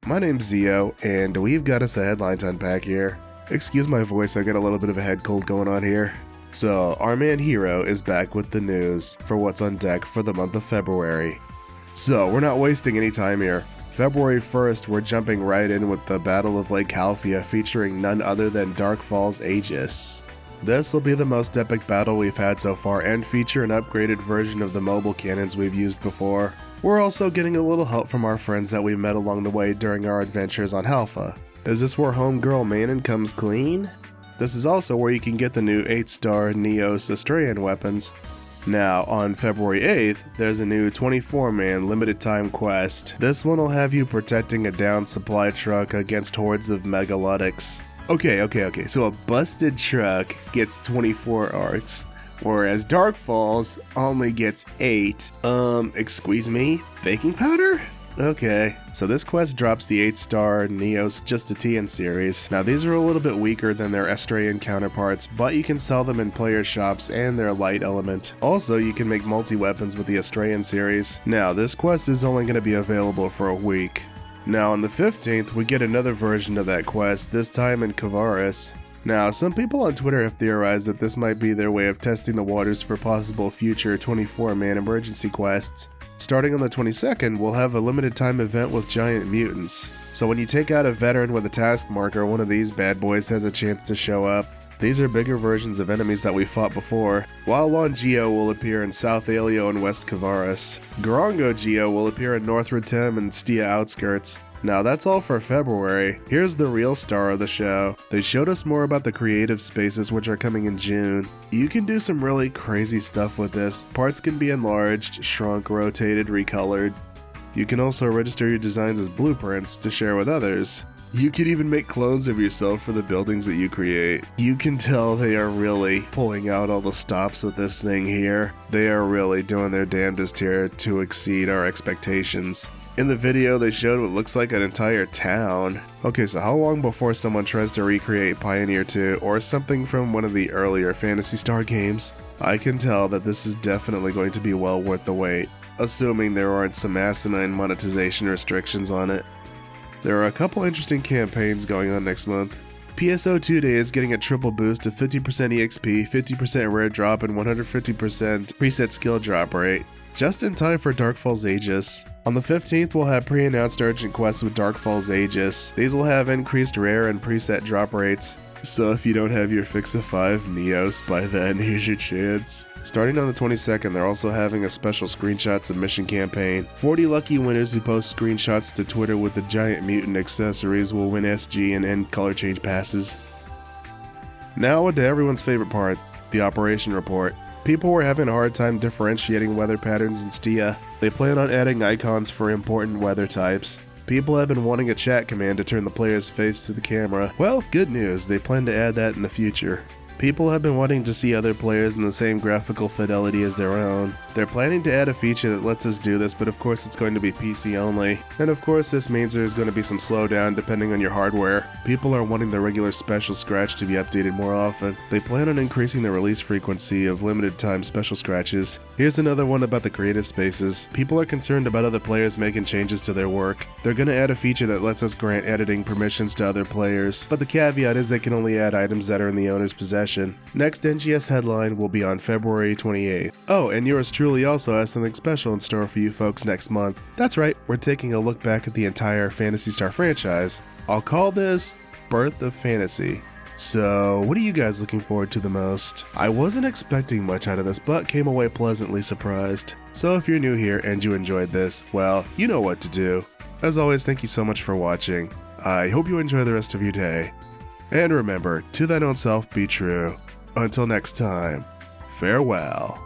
My name's Zio, and we've got us a headline to unpack here. Excuse my voice, I got a little bit of a head cold going on here. So, our man Hero is back with the news for what's on deck for the month of February. So, we're not wasting any time here. February 1st, we're jumping right in with the Battle of Lake Halfia featuring none other than Falz Aegis. This will be the most epic battle we've had so far and feature an upgraded version of the mobile cannons we've used before. We're also getting a little help from our friends that we met along the way during our adventures on Halfa. Is this where homegirl Manon comes clean? This is also where you can get the new 8-star Neos Astraean weapons. Now, on February 8th, there's a new 24-man limited time quest. This one will have you protecting a downed supply truck against hordes of megalotics. Okay, so a busted truck gets 24 arcs, whereas Falz only gets 8. Excuse me? Baking powder? Okay, so this quest drops the 8-star Neos Just a TN series. Now these are a little bit weaker than their Astraean counterparts, but you can sell them in player shops and their light element. Also, you can make multi-weapons with the Astraean series. Now this quest is only going to be available for a week. Now on the 15th, we get another version of that quest, this time in Kavaris. Now, some people on Twitter have theorized that this might be their way of testing the waters for possible future 24-man emergency quests. Starting on the 22nd, we'll have a limited time event with giant mutants. So when you take out a veteran with a task marker, one of these bad boys has a chance to show up. These are bigger versions of enemies that we fought before. While Longeo will appear in South Aleo and West Kavaris. Garango Geo will appear in North Rotem and Stia outskirts. Now that's all for February. Here's the real star of the show. They showed us more about the creative spaces which are coming in June. You can do some really crazy stuff with this. Parts can be enlarged, shrunk, rotated, recolored. You can also register your designs as blueprints to share with others. You can even make clones of yourself for the buildings that you create. You can tell they are really pulling out all the stops with this thing here. They are really doing their damnedest here to exceed our expectations. In the video, they showed what looks like an entire town. Okay, so how long before someone tries to recreate Pioneer 2 or something from one of the earlier Phantasy Star games? I can tell that this is definitely going to be well worth the wait, assuming there aren't some asinine monetization restrictions on it. There are a couple interesting campaigns going on next month. PSO2 Day is getting a triple boost of 50% EXP, 50% rare drop, and 150% preset skill drop rate, just in time for Falz Aegis. On the 15th, we'll have pre-announced urgent quests with Falz Aegis. These will have increased rare and preset drop rates, so if you don't have your fix of 5 Neos by then, here's your chance. Starting on the 22nd, they're also having a special screenshot submission campaign. 40 lucky winners who post screenshots to Twitter with the giant mutant accessories will win SG and end color change passes. Now on to everyone's favorite part, the operation report. People were having a hard time differentiating weather patterns in Stia. They plan on adding icons for important weather types. People have been wanting a chat command to turn the player's face to the camera. Well, good news, they plan to add that in the future. People have been wanting to see other players in the same graphical fidelity as their own. They're planning to add a feature that lets us do this, but of course it's going to be PC only. And of course this means there's going to be some slowdown depending on your hardware. People are wanting the regular special scratch to be updated more often. They plan on increasing the release frequency of limited time special scratches. Here's another one about the creative spaces. People are concerned about other players making changes to their work. They're going to add a feature that lets us grant editing permissions to other players, but the caveat is they can only add items that are in the owner's possession. Next NGS headline will be on February 28th. Oh, and yours truly also has something special in store for you folks next month. That's right, we're taking a look back at the entire Phantasy Star franchise. I'll call this Birth of Fantasy. So, what are you guys looking forward to the most? I wasn't expecting much out of this, but came away pleasantly surprised. So if you're new here and you enjoyed this, well, you know what to do. As always, thank you so much for watching. I hope you enjoy the rest of your day. And remember, to thine own self be true. Until next time, farewell.